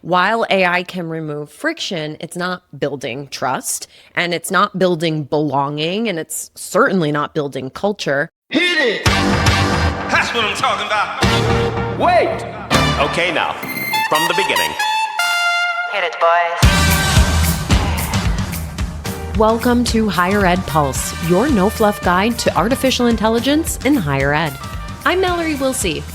while AI can remove friction, it's not building trust, and it's not building belonging, and it's certainly not building culture. Hit it! That's what I'm talking about. Wait! Okay, now, from the beginning. Hit it, boys. Welcome to Higher Ed Pulse, your no-fluff guide to artificial intelligence in higher ed. I'm Mallory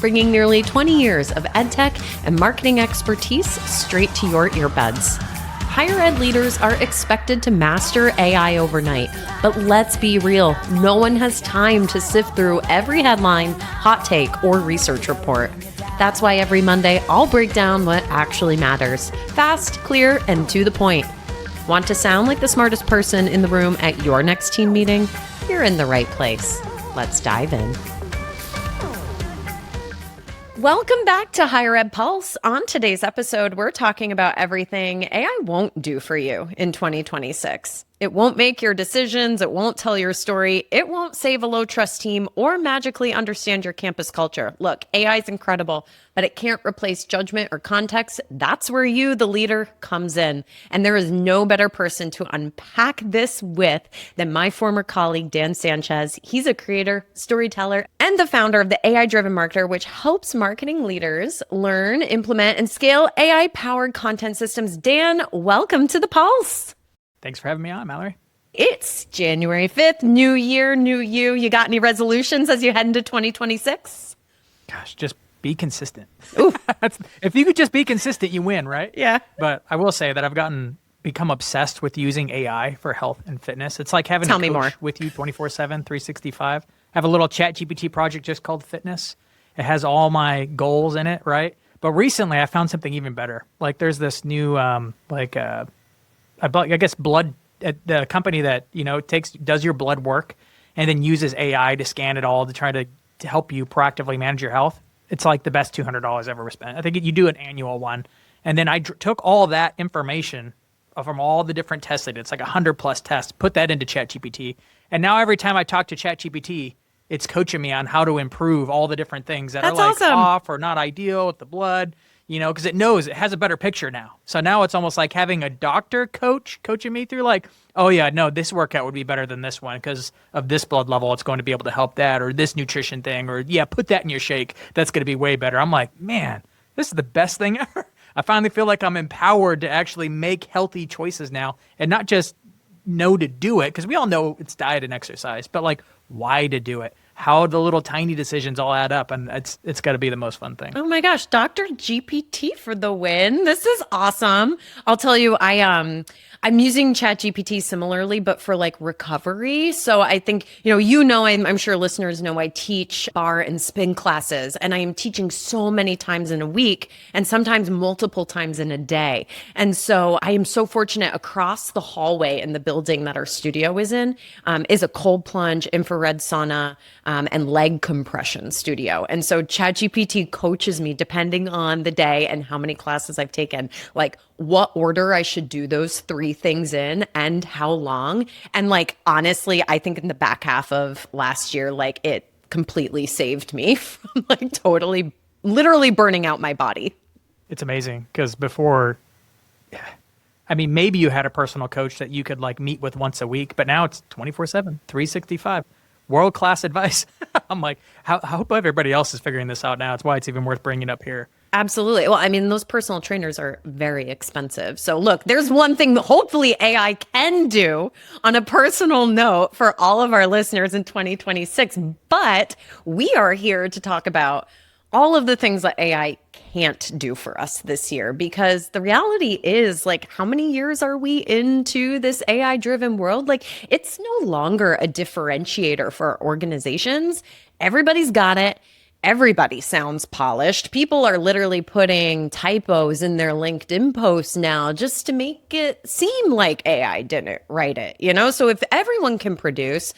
bringing nearly 20 years of edtech and marketing expertise straight to your earbuds. Higher ed leaders are expected to master AI overnight, but let's be real, no one has time to sift through every headline, hot take, or research report. That's why every Monday I'll break down what actually matters, fast, clear, and to the point. Want to sound like the smartest person in the room at your next team meeting? You're in the right place. Let's dive in. Welcome back to Higher Ed Pulse. On today's episode, we're talking about everything AI won't do for you in 2026. It won't make your decisions. It won't tell your story. It won't save a low-trust team or magically understand your campus culture. Look, AI is incredible, but it can't replace judgment or context. That's where you, the leader, comes in. And there is no better person to unpack this with than my former colleague, Dan Sanchez. He's a creator, storyteller, and the founder of the AI-Driven Marketer, which helps marketing leaders learn, implement, and scale AI-powered content systems. Dan, welcome to the Pulse. Thanks for having me on, Mallory. It's January 5th, new year, new you. You got any resolutions as you head into 2026? Gosh, just be consistent. If you could just be consistent, you win, right? Yeah. But I will say that I've become obsessed with using AI for health and fitness. It's like having Tell a me coach more. with you 24/7, 365. I have a little ChatGPT project just called Fitness. It has all my goals in it, right? But recently I found something even better. Like there's this new, I guess the company that, does your blood work and then uses AI to scan it all to try to help you proactively manage your health. It's like the best $200 ever spent. I think you do an annual one. And then I took all that information from all the different tests I did. It's like 100 plus tests, put that into ChatGPT. And now every time I talk to ChatGPT, it's coaching me on how to improve all the different things that That's are like awesome. off or not ideal with the blood. Because it knows it has a better picture now. So now it's almost like having a doctor coaching me through like, oh yeah, no, this workout would be better than this one because of this blood level. It's going to be able to help that, or this nutrition thing, or yeah, put that in your shake. That's going to be way better. I'm like, man, this is the best thing ever. I finally feel like I'm empowered to actually make healthy choices now and not just know to do it, because we all know it's diet and exercise, but like why to do it. How the little tiny decisions all add up, and it's got to be the most fun thing. Oh my gosh, Dr. GPT for the win. This is awesome. I'll tell you, I'm using ChatGPT similarly, but for like recovery. So I think, I'm sure listeners know I teach bar and spin classes, and I am teaching so many times in a week and sometimes multiple times in a day. And so I am so fortunate across the hallway in the building that our studio is in is a cold plunge, infrared sauna, and leg compression studio. And so ChatGPT coaches me depending on the day and how many classes I've taken, like what order I should do those three things in and how long. And like, honestly, I think in the back half of last year, like it completely saved me from like totally, literally burning out my body. It's amazing because before, maybe you had a personal coach that you could like meet with once a week, but now it's 24/7, 365. World-class advice. I'm like, how hope everybody else is figuring this out now. It's why it's even worth bringing up here. Absolutely. Well, those personal trainers are very expensive. So look, there's one thing that hopefully AI can do on a personal note for all of our listeners in 2026. But we are here to talk about all of the things that AI can't do for us this year, because the reality is, like, how many years are we into this AI driven world? Like, it's no longer a differentiator for organizations. Everybody's got it. Everybody sounds polished. People are literally putting typos in their LinkedIn posts now just to make it seem like AI didn't write it, So if everyone can produce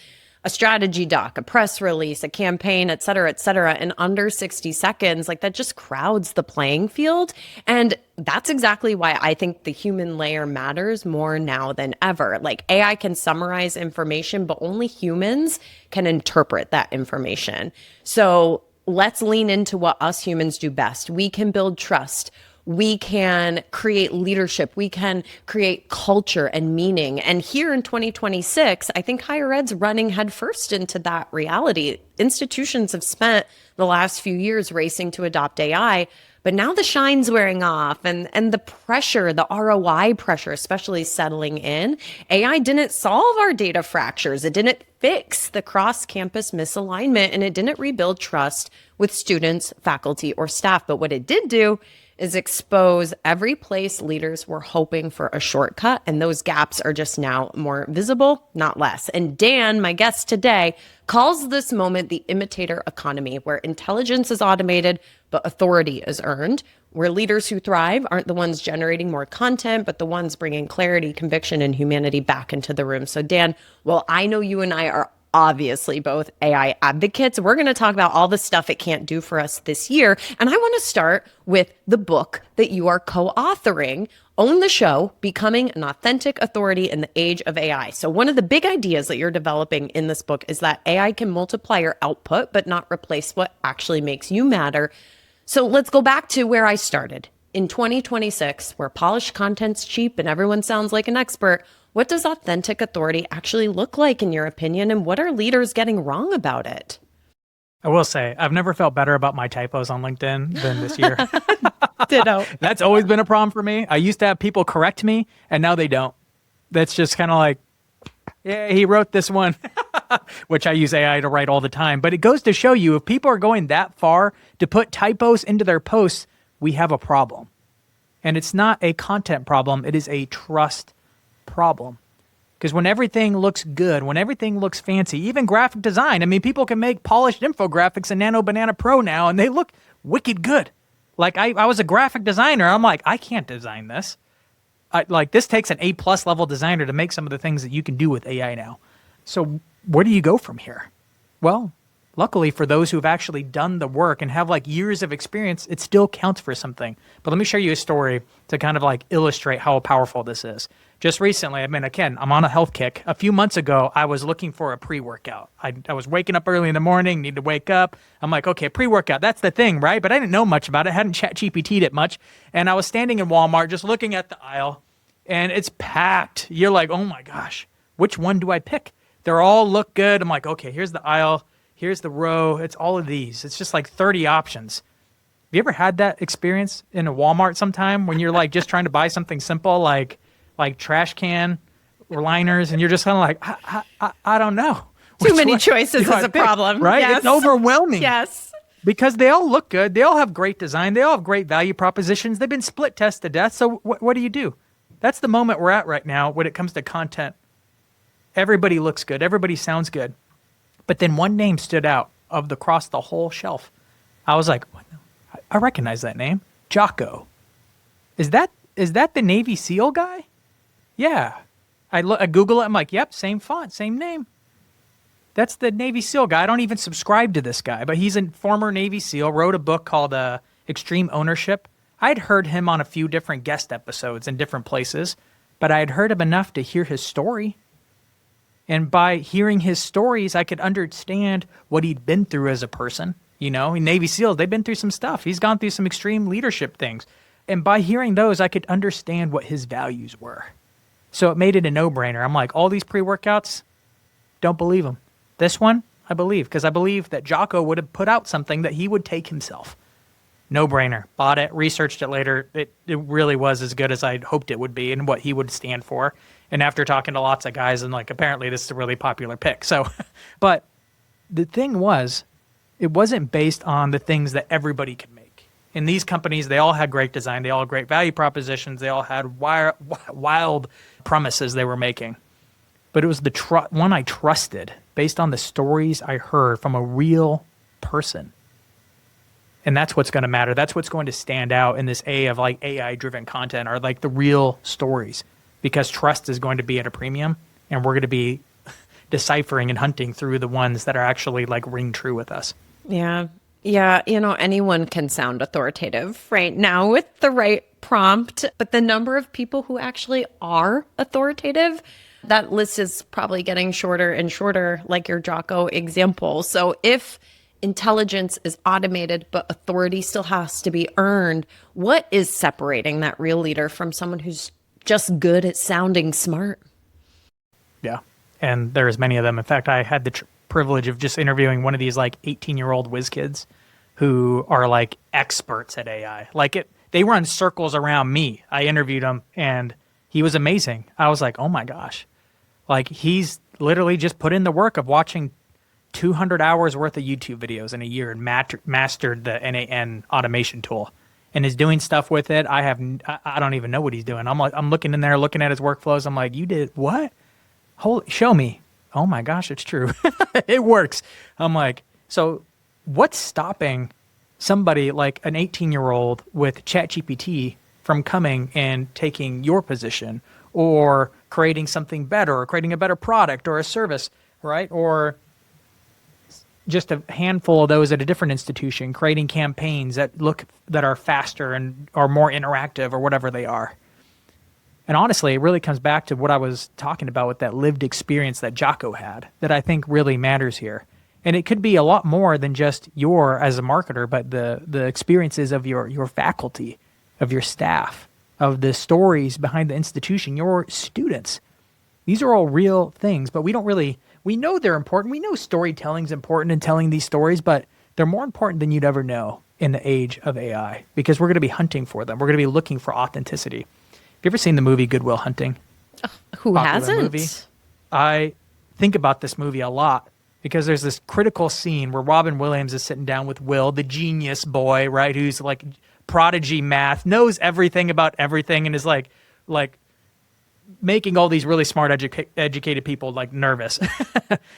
a strategy doc, a press release, a campaign, et cetera, in under 60 seconds, like that just crowds the playing field. And that's exactly why I think the human layer matters more now than ever. Like AI can summarize information, but only humans can interpret that information. So let's lean into what us humans do best. We can build trust. We can create leadership. We can create culture and meaning. And here in 2026, I think higher ed's running headfirst into that reality. Institutions have spent the last few years racing to adopt AI, but now the shine's wearing off and the pressure, the ROI pressure, especially settling in. AI didn't solve our data fractures. It didn't fix the cross-campus misalignment, and it didn't rebuild trust with students, faculty, or staff. But what it did do is expose every place leaders were hoping for a shortcut, and those gaps are just now more visible, not less. And Dan, my guest today, calls this moment the imitator economy, where intelligence is automated, but authority is earned, where leaders who thrive aren't the ones generating more content, but the ones bringing clarity, conviction, and humanity back into the room. So Dan, well, I know you and I are obviously both AI advocates. We're going to talk about all the stuff it can't do for us this year. And I want to start with the book that you are co-authoring, Own the Show, Becoming an Authentic Authority in the Age of AI. So one of the big ideas that you're developing in this book is that AI can multiply your output, but not replace what actually makes you matter. So let's go back to where I started. In 2026, where polished content's cheap and everyone sounds like an expert, what does authentic authority actually look like in your opinion, and what are leaders getting wrong about it? I will say, I've never felt better about my typos on LinkedIn than this year. Ditto. That's always been a problem for me. I used to have people correct me, and now they don't. That's just kind of like, yeah, he wrote this one, which I use AI to write all the time. But it goes to show you, if people are going that far to put typos into their posts, we have a problem. And it's not a content problem. It is a trust problem. Because when everything looks good, when everything looks fancy, even graphic design, I mean, people can make polished infographics in Nano Banana Pro now, and they look wicked good. Like, I was a graphic designer. I'm like, I can't design this. This takes an A+ level designer to make some of the things that you can do with AI now. So where do you go from here? Well, luckily for those who've actually done the work and have like years of experience, it still counts for something. But let me share you a story to kind of like illustrate how powerful this is. Just recently, I mean, again, I'm on a health kick. A few months ago, I was looking for a pre-workout. I was waking up early in the morning, need to wake up. I'm like, okay, pre-workout, that's the thing, right? But I didn't know much about it. Hadn't ChatGPT'd it much. And I was standing in Walmart just looking at the aisle, and it's packed. You're like, oh my gosh, which one do I pick? They're all look good. I'm like, okay, here's the aisle. Here's the row. It's all of these. It's just like 30 options. Have you ever had that experience in a Walmart sometime when you're like just trying to buy something simple like trash can or liners, and you're just kind of like, I don't know. Too many choices is a problem. Right? Yes. It's overwhelming. Yes. Because they all look good. They all have great design. They all have great value propositions. They've been split test to death. So what do you do? That's the moment we're at right now when it comes to content. Everybody looks good. Everybody sounds good. But then one name stood out across the whole shelf. I was like, what? I recognize that name. Jocko. Is that the Navy SEAL guy? Yeah. I Google it. I'm like, yep, same font, same name. That's the Navy SEAL guy. I don't even subscribe to this guy, but he's a former Navy SEAL, wrote a book called Extreme Ownership. I'd heard him on a few different guest episodes in different places, but I had heard him enough to hear his story. And by hearing his stories, I could understand what he'd been through as a person. You know, in Navy SEALs, they've been through some stuff. He's gone through some extreme leadership things. And by hearing those, I could understand what his values were. So it made it a no-brainer. I'm like, all these pre-workouts, don't believe them. This one, I believe, because I believe that Jocko would have put out something that he would take himself. No-brainer. Bought it, researched it later. It really was as good as I'd hoped it would be and what he would stand for. And after talking to lots of guys, and like, apparently this is a really popular pick. So, but the thing was, it wasn't based on the things that everybody could make. In these companies, they all had great design. They all had great value propositions. They all had wild promises they were making. But it was the one I trusted based on the stories I heard from a real person. And that's what's going to matter. That's what's going to stand out in this of like AI-driven content, are like the real stories, because trust is going to be at a premium, and we're going to be deciphering and hunting through the ones that are actually like ring true with us. Yeah. Yeah. You know, anyone can sound authoritative right now with the right prompt, but the number of people who actually are authoritative, that list is probably getting shorter and shorter, like your Jocko example. So if intelligence is automated, but authority still has to be earned. What is separating that real leader from someone who's just good at sounding smart? Yeah. And there's many of them. In fact, I had the privilege of just interviewing one of these like 18-year-old whiz kids who are like experts at AI. They run circles around me. I interviewed him and he was amazing. I was like, oh my gosh. Like he's literally just put in the work of watching 200 hours worth of YouTube videos in a year and mastered the NAN automation tool and is doing stuff with it. I don't even know what he's doing. I'm looking in there, looking at his workflows. I'm like, you did what? Show me. Oh my gosh, it's true. It works. I'm like, so what's stopping somebody like an 18-year-old with ChatGPT from coming and taking your position or creating something better or creating a better product or a service, right? Or just a handful of those at a different institution creating campaigns that are faster and are more interactive or whatever they are. And honestly, it really comes back to what I was talking about with that lived experience that Jocko had that I think really matters here. And it could be a lot more than just as a marketer, but the experiences of your faculty, of your staff, of the stories behind the institution, your students. These are all real things, but we know they're important. We know storytelling's important in telling these stories, but they're more important than you'd ever know in the age of AI because we're going to be hunting for them. We're going to be looking for authenticity. Have you ever seen the movie Good Will Hunting? Who hasn't? Movie? I think about this movie a lot because there's this critical scene where Robin Williams is sitting down with Will, the genius boy, right, who's like prodigy math, knows everything about everything, and is like making all these really smart educated people like nervous.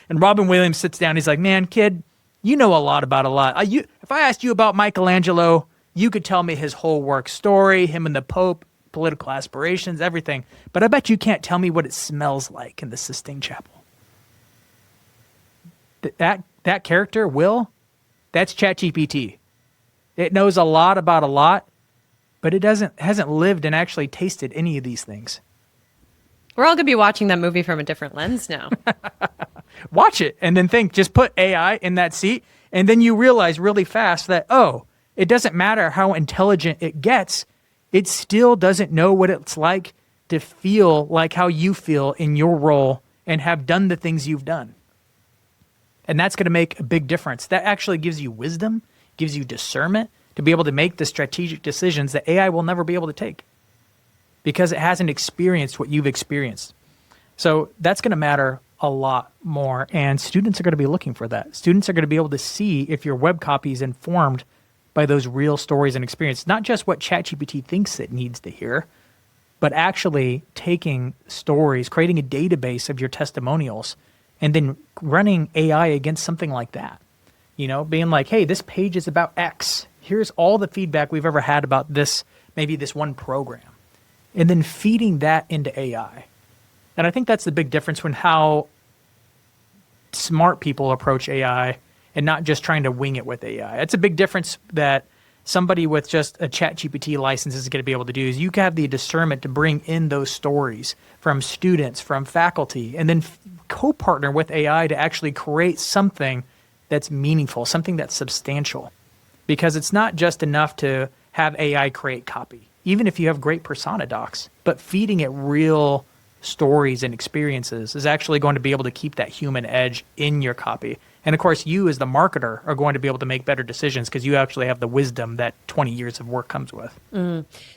And Robin Williams sits down. He's like, man, kid, you know a lot about a lot. If I asked you about Michelangelo, you could tell me his whole work story, him and the Pope, political aspirations, everything. But I bet you can't tell me what it smells like in the Sistine Chapel. That character, Will, that's ChatGPT. It knows a lot about a lot, but it hasn't lived and actually tasted any of these things. We're all going to be watching that movie from a different lens now. Watch it and then think, just put AI in that seat. And then you realize really fast that, it doesn't matter how intelligent it gets. It still doesn't know what it's like to feel like how you feel in your role and have done the things you've done. And that's going to make a big difference. That actually gives you wisdom, gives you discernment to be able to make the strategic decisions that AI will never be able to take because it hasn't experienced what you've experienced. So that's going to matter a lot more. And students are going to be looking for that. Students are going to be able to see if your web copy is informed by those real stories and experience, not just what ChatGPT thinks it needs to hear, but actually taking stories, creating a database of your testimonials, and then running AI against something like that. Being like, hey, this page is about X. Here's all the feedback we've ever had about this, maybe this one program. And then feeding that into AI. And I think that's the big difference when how smart people approach AI and not just trying to wing it with AI. It's a big difference that somebody with just a ChatGPT license is going to be able to do is you have the discernment to bring in those stories from students, from faculty, and then co-partner with AI to actually create something that's meaningful, something that's substantial. Because it's not just enough to have AI create copy, even if you have great persona docs, but feeding it real stories and experiences is actually going to be able to keep that human edge in your copy. And of course, you as the marketer are going to be able to make better decisions because you actually have the wisdom that 20 years of work comes with.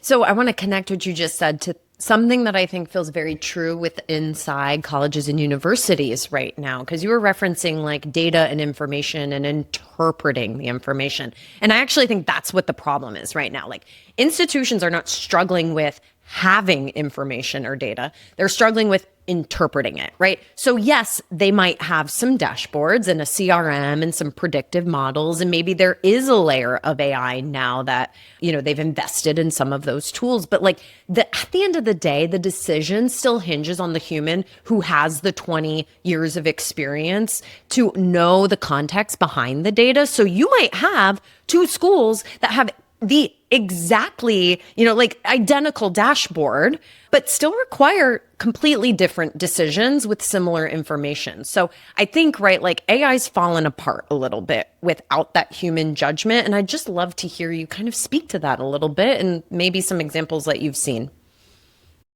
So I want to connect what you just said to something that I think feels very true with inside colleges and universities right now, because you were referencing like data and information and interpreting the information. And I actually think that's what the problem is right now. Like institutions are not struggling with having information or data. They're struggling with interpreting it, right? So yes, they might have some dashboards and a CRM and some predictive models. And maybe there is a layer of AI now that, they've invested in some of those tools. But at the end of the day, the decision still hinges on the human who has the 20 years of experience to know the context behind the data. So you might have two schools that have the exactly, like identical dashboard, but still require completely different decisions with similar information. So I think, right, like AI's fallen apart a little bit without that human judgment. And I'd just love to hear you kind of speak to that a little bit and maybe some examples that you've seen.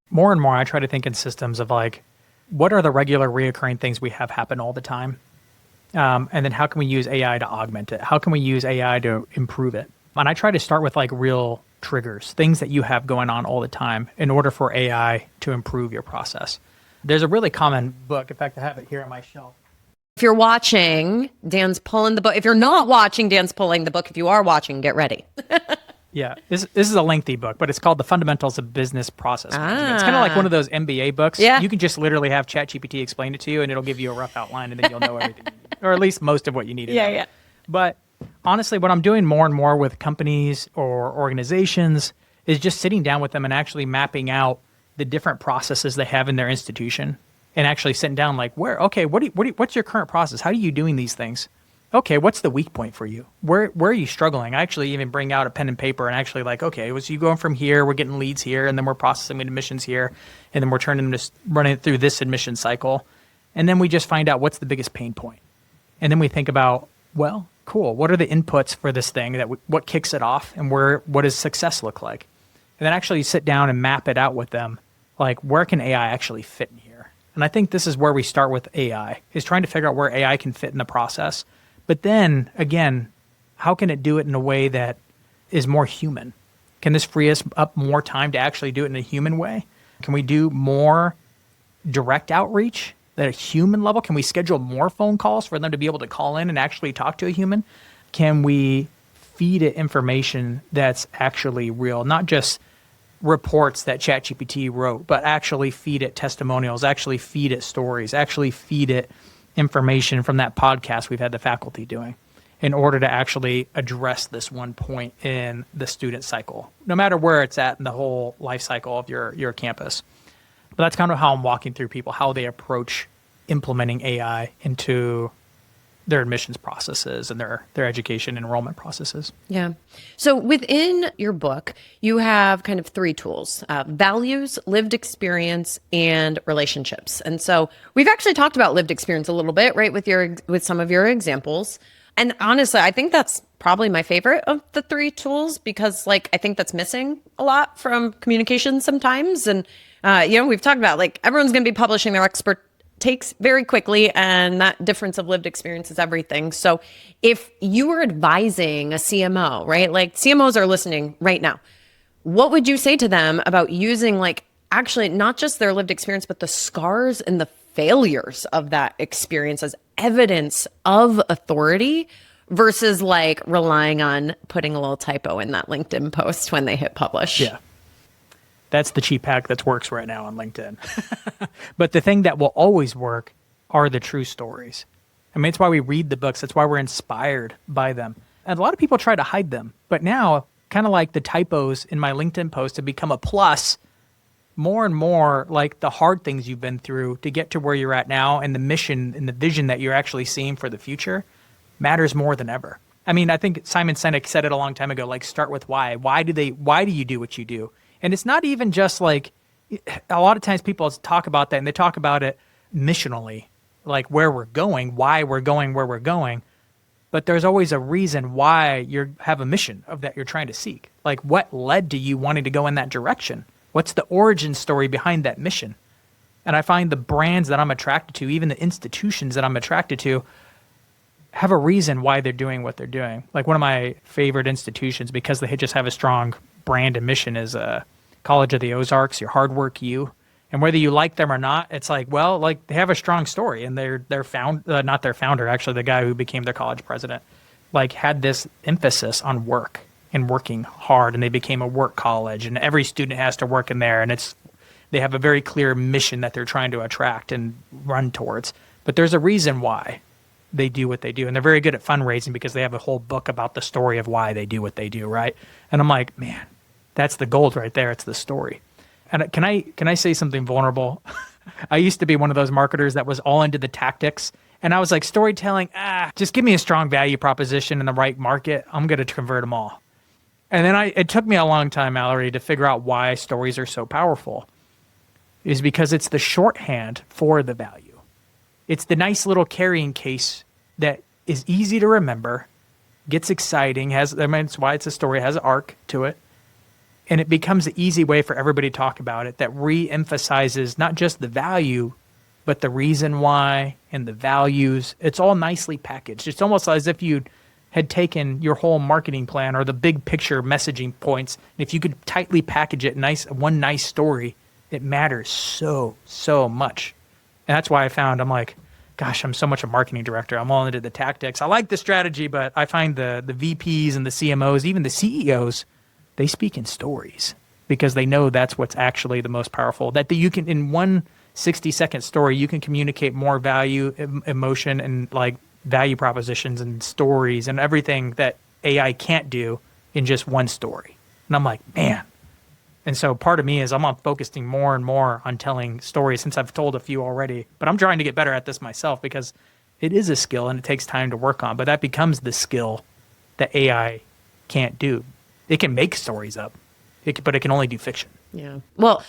More and more, I try to think in systems of like, what are the regular reoccurring things we have happen all the time? And then how can we use AI to augment it? How can we use AI to improve it? And I try to start with like real triggers, things that you have going on all the time in order for AI to improve your process. There's a really common book. In fact, I have it here on my shelf. If you're watching, Dan's pulling the book. If you're not watching, Dan's pulling the book. If you are watching, get ready. Yeah, this is a lengthy book, but it's called The Fundamentals of Business Process Management. It's kind of like one of those MBA books. Yeah. You can just literally have ChatGPT explain it to you, and it'll give you a rough outline, and then you'll know everything, or at least most of what you need to know. Yeah. But honestly, what I'm doing more and more with companies or organizations is just sitting down with them and actually mapping out the different processes they have in their institution, and actually sitting down like, what's your current process? How are you doing these things? Okay, what's the weak point for you? Where are you struggling? I actually even bring out a pen and paper and actually like, okay, was you going from here, we're getting leads here, and then we're processing admissions here, and then we're running it through this admission cycle. And then we just find out what's the biggest pain point. And then we think about, well, cool, what are the inputs for this thing, what kicks it off, and what does success look like? And then actually sit down and map it out with them, like where can AI actually fit in here? And I think this is where we start with AI, is trying to figure out where AI can fit in the process. But then, again, how can it do it in a way that is more human? Can this free us up more time to actually do it in a human way? Can we do more direct outreach at a human level? Can we schedule more phone calls for them to be able to call in and actually talk to a human? Can we feed it information that's actually real, not just reports that ChatGPT wrote, but actually feed it testimonials, actually feed it stories, actually feed it information from that podcast we've had the faculty doing in order to actually address this one point in the student cycle, no matter where it's at in the whole life cycle of your campus. But that's kind of how I'm walking through people, how they approach implementing AI into their admissions processes and their education enrollment processes. Yeah. So within your book, you have kind of three tools: values, lived experience, and relationships. And so we've actually talked about lived experience a little bit, right, with some of your examples. And honestly, I think that's probably my favorite of the three tools, because like I think that's missing a lot from communication sometimes. And we've talked about like everyone's going to be publishing their expert takes very quickly, and that difference of lived experience is everything. So if you were advising a CMO, right, like CMOs are listening right now, what would you say to them about using like actually not just their lived experience, but the scars and the failures of that experience as evidence of authority versus like relying on putting a little typo in that LinkedIn post when they hit publish? Yeah. That's the cheap hack that works right now on LinkedIn. But the thing that will always work are the true stories. I mean, it's why we read the books. That's why we're inspired by them. And a lot of people try to hide them. But now, kind of like the typos in my LinkedIn post have become a plus, more and more like the hard things you've been through to get to where you're at now, and the mission and the vision that you're actually seeing for the future matters more than ever. I mean, I think Simon Sinek said it a long time ago, like start with why. Why do you do what you do? And it's not even just like, a lot of times people talk about that and they talk about it missionally, like where we're going, why we're going where we're going. But there's always a reason why you have a mission of that you're trying to seek. Like what led to you wanting to go in that direction? What's the origin story behind that mission? And I find the brands that I'm attracted to, even the institutions that I'm attracted to, have a reason why they're doing what they're doing. Like one of my favorite institutions, because they just have a strong brand and mission, is College of the Ozarks, your hard work you. And whether you like them or not, it's like, well, like they have a strong story, and not their founder, actually the guy who became their college president, like had this emphasis on work and working hard, and they became a work college, and every student has to work in there, and they have a very clear mission that they're trying to attract and run towards. But there's a reason why they do what they do, and they're very good at fundraising because they have a whole book about the story of why they do what they do, right? And I'm like, man, that's the gold right there. It's the story. And can I say something vulnerable? I used to be one of those marketers that was all into the tactics, and I was like, storytelling, just give me a strong value proposition in the right market. I'm going to convert them all. And then it took me a long time, Mallory, to figure out why stories are so powerful. Is because it's the shorthand for the value. It's the nice little carrying case that is easy to remember, gets exciting, it's why it's a story, it has an arc to it. And it becomes the easy way for everybody to talk about it that re-emphasizes not just the value, but the reason why and the values. It's all nicely packaged. It's almost as if you had taken your whole marketing plan or the big picture messaging points, and if you could tightly package it, one nice story, it matters so much. And that's why I'm like, gosh, I'm so much a marketing director. I'm all into the tactics. I like the strategy, but I find the VPs and the CMOs, even the CEOs, they speak in stories because they know that's what's actually the most powerful. That you can, in one 60-second story, you can communicate more value, emotion, and like value propositions and stories and everything that AI can't do in just one story. And I'm like, man. And so part of me is I'm focusing more and more on telling stories since I've told a few already. But I'm trying to get better at this myself because it is a skill and it takes time to work on. But that becomes the skill that AI can't do. It can make stories up, but it can only do fiction. Yeah. Well,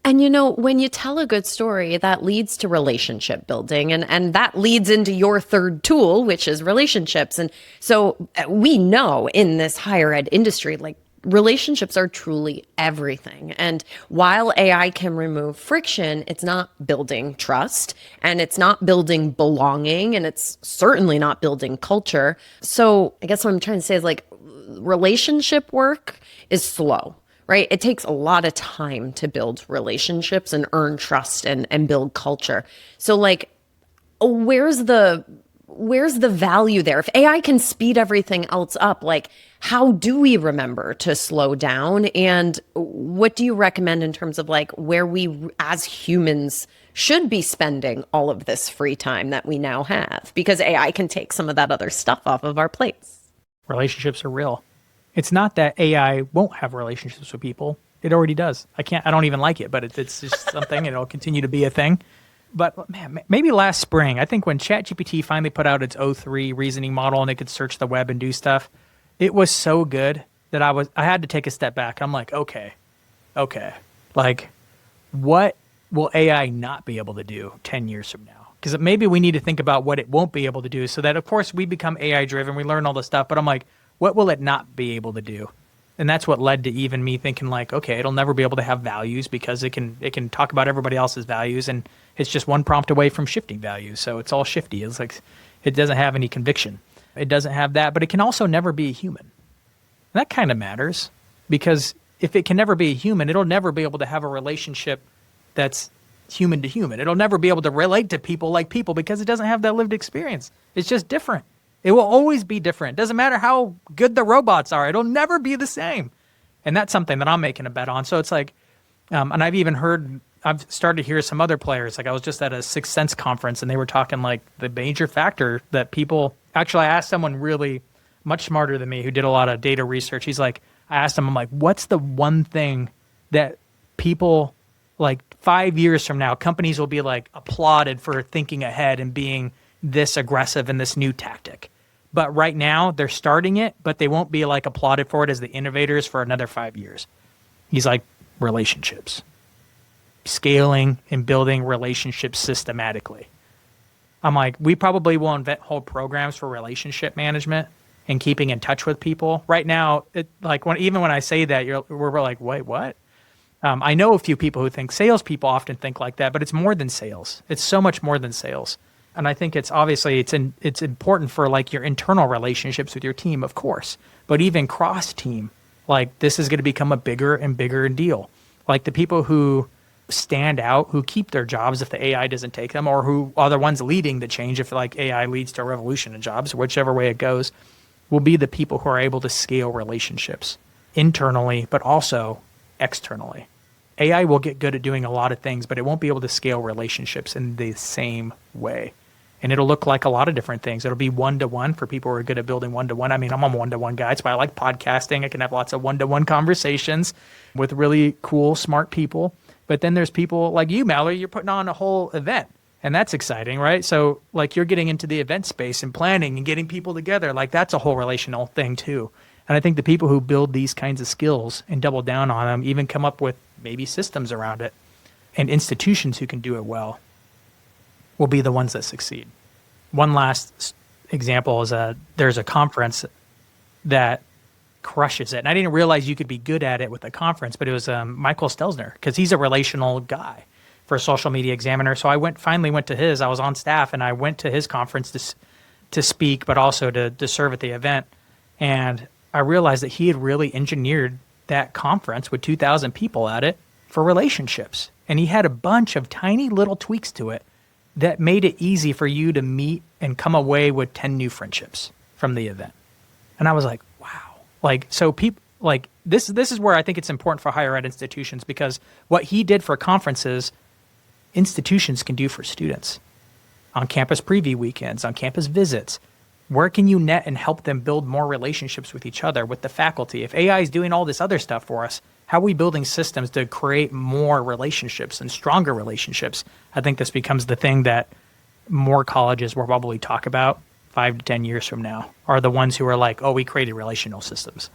and when you tell a good story, that leads to relationship building, and that leads into your third tool, which is relationships. And so we know in this higher ed industry, like, relationships are truly everything. And while AI can remove friction, it's not building trust, and it's not building belonging, and it's certainly not building culture. So I guess what I'm trying to say is, like, relationship work is slow, right? It takes a lot of time to build relationships and earn trust and build culture. So, like, where's the value there? If AI can speed everything else up, like, how do we remember to slow down? And what do you recommend in terms of, like, where we as humans should be spending all of this free time that we now have? Because AI can take some of that other stuff off of our plates. Relationships are real. It's not that AI won't have relationships with people. It already does. I don't even like it, but it's just something, and it'll continue to be a thing. But man, maybe last spring, I think when ChatGPT finally put out its O3 reasoning model and it could search the web and do stuff, it was so good that I had to take a step back. I'm like, okay, like, what will AI not be able to do 10 years from now? Because maybe we need to think about what it won't be able to do so that, of course, we become AI driven, we learn all this stuff, but I'm like, what will it not be able to do? And that's what led to even me thinking, like, okay, it'll never be able to have values because it can talk about everybody else's values, and it's just one prompt away from shifting values. So it's all shifty. It's like it doesn't have any conviction. It doesn't have that, but it can also never be a human. And that kind of matters because if it can never be a human, it'll never be able to have a relationship that's human to human. It'll never be able to relate to people like people because it doesn't have that lived experience. It's just different. It will always be different. Doesn't matter how good the robots are. It'll never be the same. And that's something that I'm making a bet on. So it's like, and I've started to hear some other players. Like I was just at a Sixth Sense conference and they were talking like the major factor that people, actually I asked someone really much smarter than me who did a lot of data research. He's like, I asked him, I'm like, what's the one thing that people like 5 years from now, companies will be like applauded for thinking ahead and being this aggressive in this new tactic. But right now they're starting it, but they won't be like applauded for it as the innovators for another 5 years. He's like, relationships, scaling and building relationships systematically. I'm like, we probably will invent whole programs for relationship management and keeping in touch with people. Right now, even when I say that, we're like, wait, what? I know a few people who think salespeople often think like that, but it's more than sales. It's so much more than sales. And I think it's important for like your internal relationships with your team, of course, but even cross team, like this is going to become a bigger and bigger deal. Like the people who stand out, who keep their jobs if the AI doesn't take them, or who are the ones leading the change if like AI leads to a revolution in jobs, whichever way it goes, will be the people who are able to scale relationships internally, but also externally. AI will get good at doing a lot of things, but it won't be able to scale relationships in the same way. And it'll look like a lot of different things. It'll be one-to-one for people who are good at building one-to-one. I mean, I'm a one-to-one guy. It's why I like podcasting. I can have lots of one-to-one conversations with really cool, smart people. But then there's people like you, Mallory, you're putting on a whole event. And that's exciting, right? So like you're getting into the event space and planning and getting people together. Like that's a whole relational thing too. And I think the people who build these kinds of skills and double down on them, even come up with maybe systems around it and institutions who can do it well, will be the ones that succeed. One last example is there's a conference that crushes it. And I didn't realize you could be good at it with a conference, but it was Michael Stelzner, because he's a relational guy for Social Media Examiner. So I finally went to his. I was on staff, and I went to his conference to speak, but also to serve at the event. And I realized that he had really engineered that conference with 2,000 people at it for relationships. And he had a bunch of tiny little tweaks to it that made it easy for you to meet and come away with 10 new friendships from the event. And I was like, wow. Like, so people, like, this is where I think it's important for higher ed institutions, because what he did for conferences, institutions can do for students. On campus preview weekends, on campus visits. Where can you net and help them build more relationships with each other, with the faculty? If AI is doing all this other stuff for us, how are we building systems to create more relationships and stronger relationships? I think this becomes the thing that more colleges will probably talk about 5 to 10 years from now, are the ones who are like, oh, we created relational systems.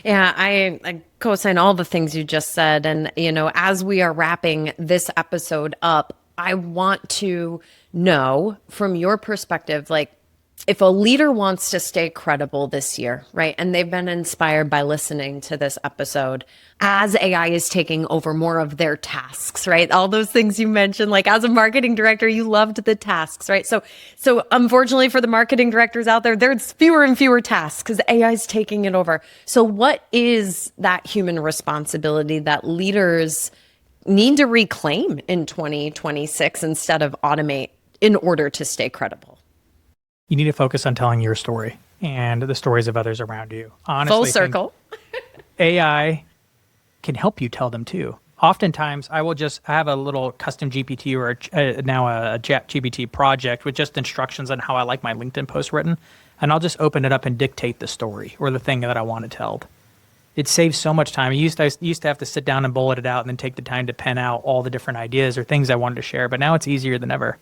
Yeah, I co-sign all the things you just said. And, as we are wrapping this episode up, I want to know from your perspective, like, if a leader wants to stay credible this year, right, and they've been inspired by listening to this episode, as AI is taking over more of their tasks, right? All those things you mentioned, like as a marketing director, you loved the tasks, right? So unfortunately for the marketing directors out there, there's fewer and fewer tasks because AI is taking it over. So what is that human responsibility that leaders need to reclaim in 2026 instead of automate in order to stay credible? You need to focus on telling your story and the stories of others around you. Honestly, full circle. AI can help you tell them too. Oftentimes, I have a little custom GPT or now a chat GPT project with just instructions on how I like my LinkedIn post written, and I'll just open it up and dictate the story or the thing that I want to tell. It saves so much time. I used to have to sit down and bullet it out and then take the time to pen out all the different ideas or things I wanted to share, but now it's easier than ever.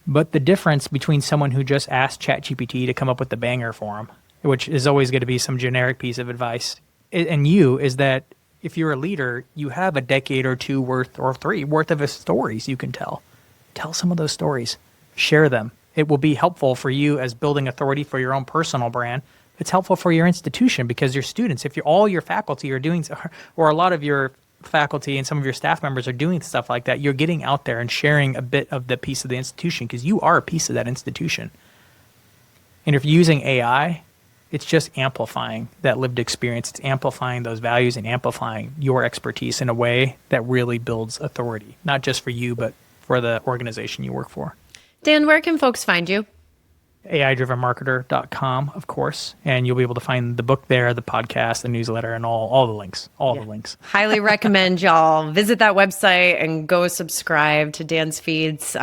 But the difference between someone who just asked ChatGPT to come up with the banger for them, which is always going to be some generic piece of advice, and you, is that if you're a leader, you have a decade or two worth or 3 worth of stories you can tell. Tell some of those stories. Share them. It will be helpful for you as building authority for your own personal brand. It's helpful for your institution because your students, if all your faculty are doing, or a lot of your faculty and some of your staff members are doing stuff like that, you're getting out there and sharing a bit of the piece of the institution because you are a piece of that institution. And if you're using AI, it's just amplifying that lived experience. It's amplifying those values and amplifying your expertise in a way that really builds authority, not just for you, but for the organization you work for. Dan, where can folks find you? AIdrivenmarketer.com, of course, and you'll be able to find the book there, the podcast, the newsletter, and all the links, the links. Highly recommend y'all visit that website and go subscribe to Dan's feeds.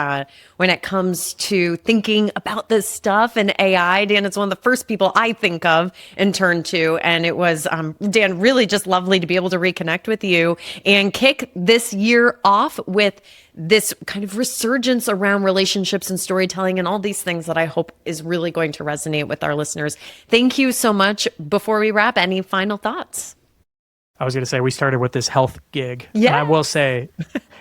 When it comes to thinking about this stuff and AI, Dan is one of the first people I think of and turn to. And it was, Dan, really just lovely to be able to reconnect with you and kick this year off with this kind of resurgence around relationships and storytelling and all these things that I hope is really going to resonate with our listeners. Thank you so much. Before we wrap, any final thoughts? I was going to say, we started with this health gig. Yeah. And I will say,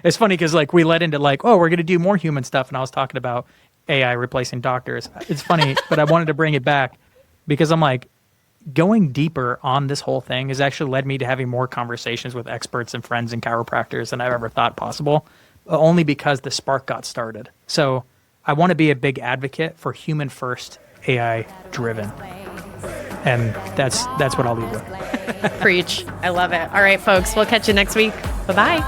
it's funny because we led into we're going to do more human stuff. And I was talking about AI replacing doctors. It's funny, but I wanted to bring it back because I'm like, going deeper on this whole thing has actually led me to having more conversations with experts and friends and chiropractors than I've ever thought possible. Only because the spark got started. So I want to be a big advocate for human first, AI driven. And that's what I'll leave with. Preach. I love it. All right, folks, we'll catch you next week. Bye-bye.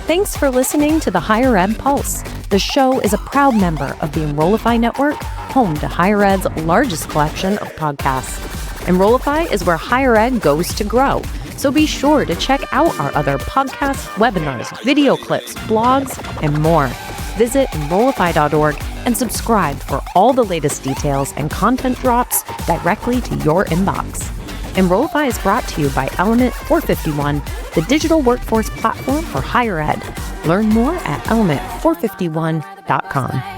Thanks for listening to the Higher Ed Pulse. The show is a proud member of the Enrollify Network, home to Higher Ed's largest collection of podcasts. Enrollify is where higher ed goes to grow. So be sure to check out our other podcasts, webinars, video clips, blogs, and more. Visit enrollify.org and subscribe for all the latest details and content drops directly to your inbox. Enrollify is brought to you by Element 451, the digital workforce platform for higher ed. Learn more at element451.com.